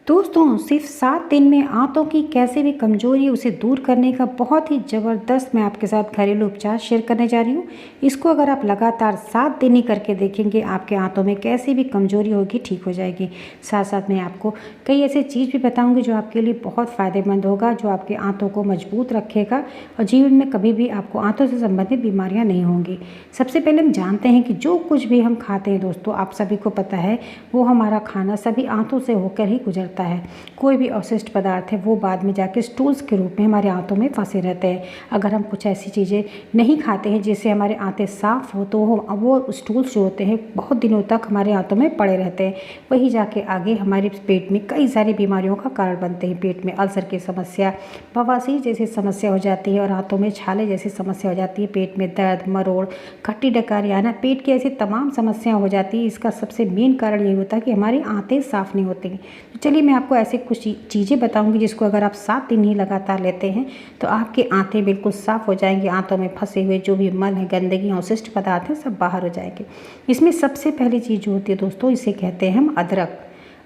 दोस्तों सिर्फ 7 दिन में आंतों की कैसे भी कमजोरी उसे दूर करने का बहुत ही ज़बरदस्त मैं आपके साथ घरेलू उपचार शेयर करने जा रही हूँ। इसको अगर आप लगातार 7 दिन ही करके देखेंगे आपके आंतों में कैसी भी कमजोरी होगी ठीक हो जाएगी। साथ साथ मैं आपको कई ऐसी चीज़ भी बताऊँगी जो आपके लिए बहुत फ़ायदेमंद होगा, जो आपके आंतों को मजबूत रखेगा और जीवन में कभी भी आपको आंतों से संबंधित बीमारियाँ नहीं होंगी। सबसे पहले हम जानते हैं कि जो कुछ भी हम खाते हैं दोस्तों, आप सभी को पता है वो हमारा खाना सभी आंतों से होकर ही गुजरता है। कोई भी अवशिष्ट पदार्थ है वो बाद में जाके स्टूल्स के रूप में हमारे आंतों में फंसे रहते हैं। अगर हम कुछ ऐसी चीज़ें नहीं खाते हैं जिससे हमारे आंतें साफ हो तो वो स्टूल्स जो होते हैं बहुत दिनों तक हमारे आंतों में पड़े रहते हैं। वही जाके आगे हमारे पेट में कई सारी बीमारियों का कारण बनते हैं। पेट में अल्सर की समस्या, बवासीर जैसी समस्या हो जाती है और आंतों में छाले जैसी समस्या हो जाती है। पेट में दर्द, मरोड़, खट्टी डकारी आना, पेट की ऐसी तमाम समस्याएं हो जाती है। इसका सबसे मेन कारण यही होता है कि हमारी आंतें साफ़ नहीं होती। तो चलिए मैं आपको ऐसे कुछ चीज़ें बताऊंगी जिसको अगर आप 7 दिन ही लगातार लेते हैं तो आपके आंतें बिल्कुल साफ़ हो जाएंगी। आंतों में फंसे हुए जो भी मल है, गंदगी, अवशिष्ट पदार्थ हैं, सब बाहर हो जाएंगे। इसमें सबसे पहली चीज़ जो होती है दोस्तों, इसे कहते हैं हम अदरक।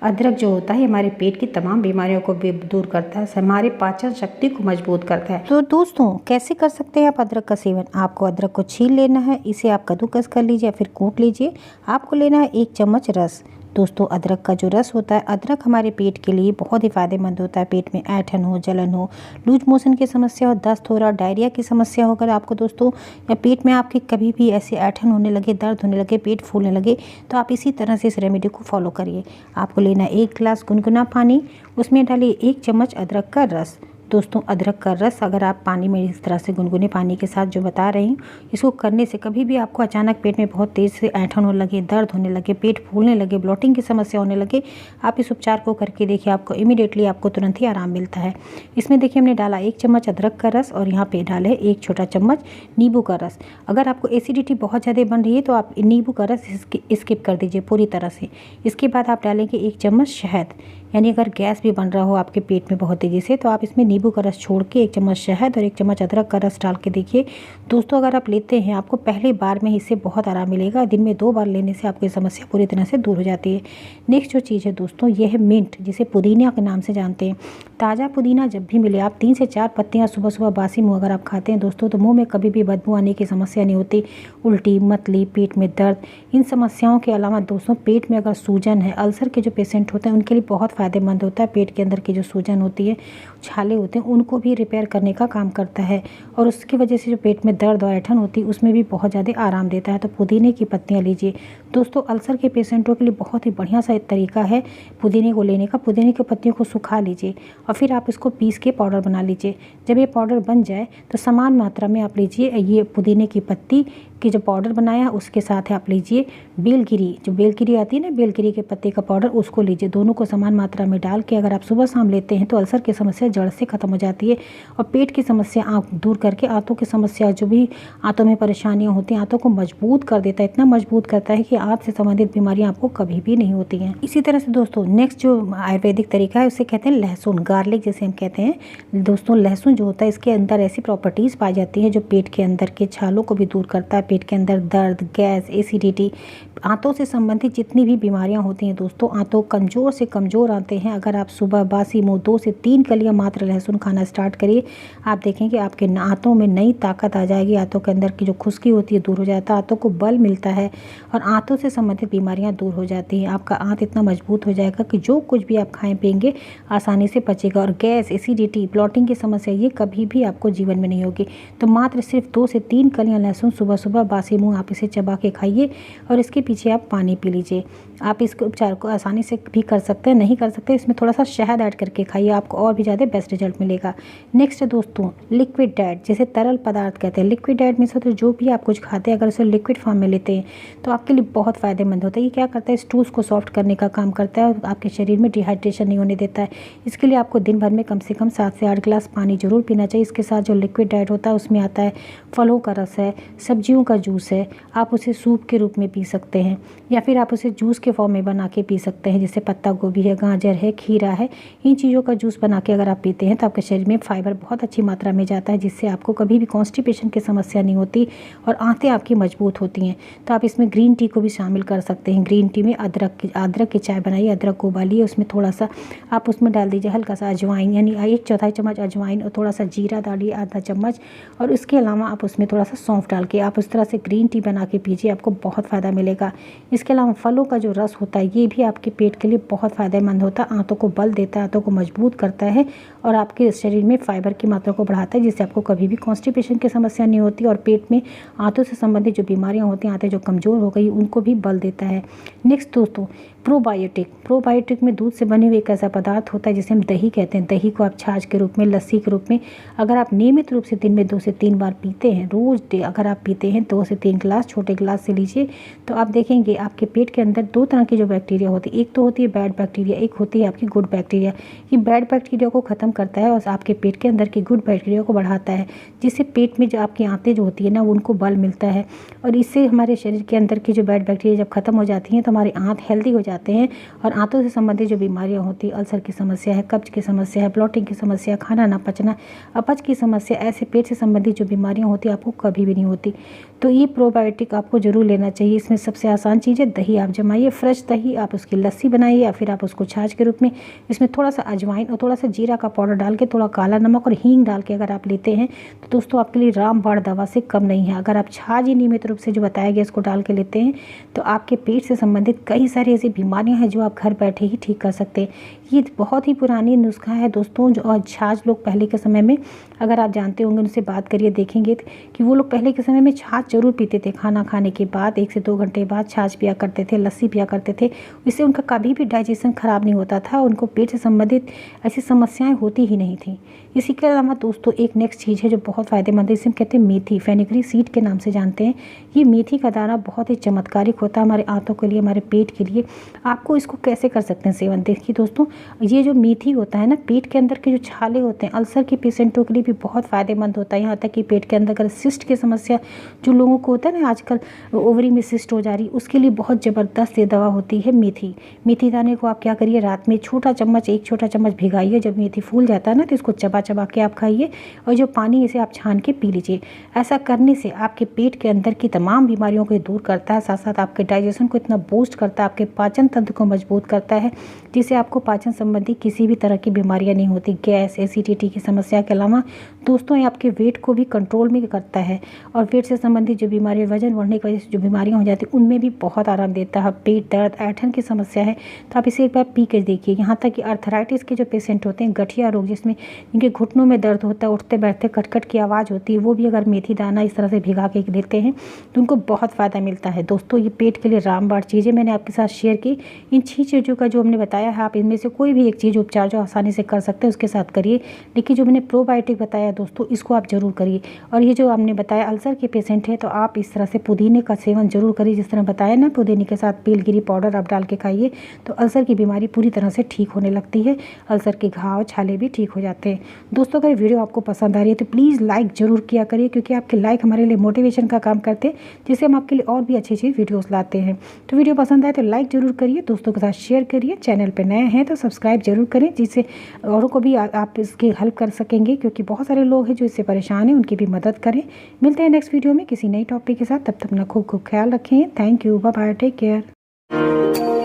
अदरक जो होता है हमारे पेट की तमाम बीमारियों को भी दूर करता है, हमारे पाचन शक्ति को मजबूत करता है। तो दोस्तों कैसे कर सकते हैं आप अदरक का सेवन? आपको अदरक को छील लेना है, इसे आप कद्दूकस कर लीजिए या फिर कूट लीजिए। आपको लेना है 1 चम्मच रस। दोस्तों अदरक का जो रस होता है, अदरक हमारे पेट के लिए बहुत ही फ़ायदेमंद होता है। पेट में ऐंठन हो, जलन हो, लूज मोशन की समस्या हो, दस्त हो रहा, डायरिया की समस्या हो अगर आपको दोस्तों, या पेट में आपके कभी भी ऐसे ऐंठन होने लगे, दर्द होने लगे, पेट फूलने लगे, तो आप इसी तरह से इस रेमेडी को फॉलो करिए। आपको लेना है 1 गिलास गुनगुना पानी, उसमें डालिए 1 चम्मच अदरक का रस। दोस्तों अदरक का रस अगर आप पानी में इस तरह से गुनगुने पानी के साथ जो बता रही हूँ, इसको करने से कभी भी आपको अचानक पेट में बहुत तेज़ से ऐंठन होने लगे, दर्द होने लगे, पेट फूलने लगे, ब्लॉटिंग की समस्या होने लगे, आप इस उपचार को करके देखिए, आपको इमीडिएटली आपको तुरंत ही आराम मिलता है। इसमें देखिए हमने डाला 1 चम्मच अदरक का रस और यहाँ पे डाला है 1 छोटा चम्मच नींबू का रस। अगर आपको एसिडिटी बहुत ज़्यादा बन रही है तो आप नींबू का रस स्किप कर दीजिए पूरी तरह से। इसके बाद आप डालेंगे 1 चम्मच शहद, यानी अगर गैस भी बन रहा हो आपके पेट में बहुत तेज़ी से तो आप इसमें नींबू का रस छोड़ के 1 चम्मच शहद और 1 चम्मच अदरक का रस डाल के देखिए। दोस्तों अगर आप लेते हैं आपको पहली बार में इससे बहुत आराम मिलेगा। दिन में 2 बार लेने से आपकी समस्या पूरी तरह से दूर हो जाती है। नेक्स्ट जो चीज़ है दोस्तों, ये है मिंट, जिसे पुदीना के नाम से जानते हैं। ताज़ा पुदीना जब भी मिले आप 3 से 4 पत्तियाँ सुबह सुबह बासी मुँह अगर आप खाते हैं दोस्तों, तो मुँह में कभी भी बदबू आने की समस्या नहीं होती। उल्टी, मतली, पेट में दर्द, इन समस्याओं के अलावा दोस्तों पेट में अगर सूजन है, अल्सर के जो पेशेंट होते हैं उनके लिए बहुत फ़ायदेमंद होता है। पेट के अंदर की जो सूजन होती है, छाले होते हैं, उनको भी रिपेयर करने का काम करता है और उसकी वजह से जो पेट में दर्द और ऐंठन होती है उसमें भी बहुत ज़्यादा आराम देता है। तो पुदीने की पत्तियाँ लीजिए दोस्तों, अल्सर के पेशेंटों के लिए बहुत ही बढ़िया सा एक तरीका है पुदीने को लेने का। पुदीने की पत्तियों को सुखा लीजिए और फिर आप इसको पीस के पाउडर बना लीजिए। जब ये पाउडर बन जाए तो समान मात्रा में आप लीजिए ये पुदीने की पत्ती की जो पाउडर बनाया उसके साथ है आप लीजिए बेलगिरी, जो बेलगिरी आती है ना, बेलगिरी के पत्ते का पाउडर, उसको लीजिए। दोनों को समान मात्रा में डाल के अगर आप सुबह शाम लेते हैं तो अल्सर की समस्या जड़ से ख़त्म हो जाती है और पेट की समस्या आप दूर करके आंतों की समस्या, जो भी आंतों में परेशानियां होती हैं, आंतों को मजबूत कर देता है। इतना मजबूत करता है कि आंत से संबंधित बीमारियां आपको कभी भी नहीं होती हैं। इसी तरह से दोस्तों नेक्स्ट जो आयुर्वेदिक तरीका है उसे कहते हैं लहसुन, गार्लिक जिसे हम कहते हैं। दोस्तों लहसुन जो होता है इसके अंदर ऐसी प्रॉपर्टीज़ पाई जाती हैं जो पेट के अंदर के छालों को भी दूर करता है। पेट के अंदर दर्द, गैस, एसिडिटी, आंतों से संबंधित जितनी भी बीमारियां होती हैं दोस्तों, आंतों कमज़ोर से कमज़ोर आते हैं। अगर आप सुबह बासी मुँह 2 से 3 कलियां मात्र लहसुन खाना स्टार्ट करिए, आप देखेंगे आपके आंतों में नई ताकत आ जाएगी। आंतों के अंदर की जो खुश्की होती है दूर हो जाता है, आंतों को बल मिलता है और आंतों से संबंधित बीमारियां दूर हो जाती हैं। आपका आंत इतना मजबूत हो जाएगा कि जो कुछ भी आप खाएं पिएंगे आसानी से पचेगा और गैस, एसिडिटी, ब्लॉटिंग की समस्या ये कभी भी आपको जीवन में नहीं होगी। तो मात्र सिर्फ 2 से 3 कलियां लहसुन सुबह सुबह बासी मुँह आप इसे चबा के खाइए और इसके पीछे आप पानी पी लीजिए। आप इस उपचार को आसानी से भी कर सकते हैं, नहीं कर सकते इसमें थोड़ा सा शहद ऐड करके खाइए, आपको और भी ज़्यादा बेस्ट रिजल्ट मिलेगा। नेक्स्ट है दोस्तों लिक्विड डाइट, जैसे तरल पदार्थ कहते हैं। लिक्विड डाइट में से तो जो भी आप कुछ खाते हैं अगर उसे लिक्विड फॉर्म में लेते हैं तो आपके लिए बहुत फ़ायदेमंद होता है। ये क्या करता है, स्टूल्स को सॉफ्ट करने का काम करता है और आपके शरीर में डिहाइड्रेशन नहीं होने देता है। इसके लिए आपको दिन भर में कम से कम 7 से 8 गिलास पानी जरूर पीना चाहिए। इसके साथ जो लिक्विड डाइट होता है उसमें आता है फलों का रस है, सब्जियों का जूस है, आप उसे सूप के रूप में पी सकते हैं या फिर आप उसे जूस के फॉर्म में बना के पी सकते हैं, जैसे पत्ता गोभी है, गाजर है, खीरा है, इन चीज़ों का जूस बना के अगर आप पीते हैं तो आपके शरीर में फाइबर बहुत अच्छी मात्रा में जाता है, जिससे आपको कभी भी कॉन्स्टिपेशन की समस्या नहीं होती और आंतें आपकी मजबूत होती हैं। तो आप इसमें ग्रीन टी को भी शामिल कर सकते हैं। ग्रीन टी में अदरक की चाय बनाइए, अदरक को उबालिए, उसमें थोड़ा सा आप उसमें डाल दीजिए हल्का सा अजवाइन, यानी 1/4 चम्मच अजवाइन, और थोड़ा सा जीरा डालिए आधा चम्मच, और उसके अलावा आप उसमें थोड़ा सा सौंफ डाल के आप उस तरह से ग्रीन टी बना के पीजिए, आपको बहुत फ़ायदा मिलेगा। इसके अलावा फलों का जो रस होता है ये भी आपके पेट के लिए बहुत फ़ायदेमंद होता है, आंतों को बल देता है, आंतों को मजबूत करता है और आपके शरीर में फाइबर की मात्रा को बढ़ाता है, जिससे आपको कभी भी कॉन्स्टिपेशन की समस्या नहीं होती और पेट में आंतों से संबंधित जो बीमारियां होती हैं, आंतें जो कमज़ोर हो गई, उनको भी बल देता है। नेक्स्ट दोस्तों, प्रोबायोटिक में दूध से बने हुए एक ऐसा पदार्थ होता है जिसे हम दही कहते हैं। दही को आप छाछ के रूप में, लस्सी के रूप में अगर आप नियमित रूप से दिन में 2 से 3 बार पीते हैं, रोज़ अगर आप पीते हैं 2 से 3 गिलास छोटे गिलास से लीजिए, तो आप देखेंगे आपके पेट के अंदर 2 तरह की जो बैक्टीरिया होती है, एक तो होती है बैड बैक्टीरिया, एक होती है आपकी गुड बैक्टीरिया। ये बैड बैक्टीरिया को ख़त्म करता है और आपके पेट के अंदर की गुड बैक्टीरिया को बढ़ाता है, जिससे पेट में जो आपकी आंतें जो होती है ना, उनको बल मिलता है और इससे हमारे शरीर के अंदर की जो बैड बैक्टीरिया जब ख़त्म हो जाती हैं तो हमारे आंत हेल्दी हो जाते हैं और आंतों से संबंधित जो बीमारियां होती है, अल्सर की समस्या है, कब्ज की समस्या है, ब्लॉटिंग की समस्या, खाना ना पचना, अपच की समस्या, ऐसे पेट से संबंधित जो बीमारियां होती है आपको कभी भी नहीं होती। तो ये प्रोबायोटिक आपको ज़रूर लेना चाहिए। इसमें सबसे आसान चीज़ है दही आप जमाइए, फ्रेश दही, आप उसकी लस्सी बनाइए या फिर आप उसको छाछ के रूप में, इसमें थोड़ा सा अजवाइन और थोड़ा सा जीरा का पाउडर डाल के, थोड़ा काला नमक और हींग डाल के अगर आप लेते हैं तो दोस्तों आपके लिए रामबाण दवा से कम नहीं है। अगर आप छाछ ही नियमित रूप से जो बताया गया इसको डाल के लेते हैं तो आपके पेट से संबंधित कई सारी ऐसी बीमारियां हैं जो आप घर बैठे ही ठीक कर सकते हैं। ये बहुत ही पुरानी नुस्खा है दोस्तों, जो और छाछ लोग पहले के समय में, अगर आप जानते होंगे उनसे बात करिए, देखेंगे कि वो लोग पहले के समय में छाछ जरूर पीते थे। खाना खाने के बाद 1 से 2 घंटे बाद छाछ पिया करते थे, लस्सी पिया करते थे। इससे उनका कभी भी डाइजेशन खराब नहीं होता था, उनको पेट से संबंधित ऐसी समस्याएं होती ही नहीं थी। इसी के अलावा दोस्तों एक नेक्स्ट चीज़ है जो बहुत फ़ायदेमंद है, इसे हम कहते हैं मेथी, फेनुग्रीक सीड के नाम से जानते हैं। ये मेथी का दाना बहुत ही चमत्कारिक होता है हमारे आंतों के लिए, हमारे पेट के लिए। आपको इसको कैसे कर सकते हैं सेवन, देखिए दोस्तों, ये जो मेथी होता है ना, पेट के अंदर के जो छाले होते हैं, अल्सर के पेशेंटों के लिए भी बहुत फ़ायदेमंद होता है। यहाँ तक कि पेट के अंदर अगर सिस्ट की समस्या जो लोगों को होता है ना, आजकल ओवरी में सिस्ट हो जा रही, उसके लिए बहुत ज़बरदस्त ये दवा होती है मेथी। मेथी दाने को आप क्या करिए, रात में 1 छोटा चम्मच भिगाइए, जब मेथी फूल जाता है ना तो इसको चबा के आप खाइए और जो पानी इसे आप छान के पी लीजिए। ऐसा करने से आपके पेट के अंदर की तमाम बीमारियों को दूर करता है, साथ साथ आपके डाइजेशन को इतना बूस्ट करता है, आपके पाचन तंत्र को मजबूत करता है, जिससे आपको पाचन संबंधी किसी भी तरह की बीमारियां नहीं होती। गैस, एसिडिटी की समस्या के अलावा दोस्तों ये आपके वेट को भी कंट्रोल में करता है और वेट से संबंधित जो बीमारी, वजन बढ़ने की वजह से जो बीमारियां हो जाती हैं उनमें भी बहुत आराम देता है। पेट दर्द, ऐंठन की समस्या है तो आप इसे एक बार पी के देखिए। यहाँ तक कि अर्थराइटिस के जो पेशेंट होते हैं, गठिया रोग जिसमें जिनके घुटनों में दर्द होता है, उठते बैठते कटकट की आवाज़ होती है, वो भी अगर मेथी दाना इस तरह से भिगा के लेते हैं तो उनको बहुत फ़ायदा मिलता है। दोस्तों ये पेट के लिए रामबाण चीज़ें मैंने आपके साथ शेयर की। इन 6 चीज़ों का जो हमने बताया है, आप इनमें से कोई भी एक चीज़ उपचार जो आसानी से कर सकते हैं उसके साथ करिए, लेकिन जो मैंने प्रोबायोटिक बताया दोस्तों इसको आप ज़रूर करिए। और ये जो हमने बताया अल्सर के पेशेंट है तो आप इस तरह से पुदीने का सेवन जरूर करिए, जिस तरह बताया ना, पुदीने के साथ पीलगिरी पाउडर आप डाल के खाइए तो अल्सर की बीमारी पूरी तरह से ठीक होने लगती है, अल्सर के घाव, छाले भी ठीक हो जाते हैं। दोस्तों अगर वीडियो आपको पसंद आ रही है तो प्लीज़ लाइक ज़रूर किया करिए, क्योंकि आपके लाइक हमारे लिए मोटिवेशन का काम करते हैं, जिससे हम आपके लिए और भी अच्छी वीडियोस लाते हैं। तो वीडियो पसंद आए तो लाइक ज़रूर करिए, दोस्तों के साथ शेयर करिए, चैनल पर नए हैं तो सब्सक्राइब जरूर करें, जिससे औरों को भी आप इसकी हेल्प कर सकेंगे, क्योंकि बहुत सारे लोग हैं जो इससे परेशान हैं, उनकी भी मदद करें। मिलते हैं नेक्स्ट वीडियो में किसी नई टॉपिक के साथ, तब तक अपना खूब ख्याल रखें। Thank you, bye bye, take care.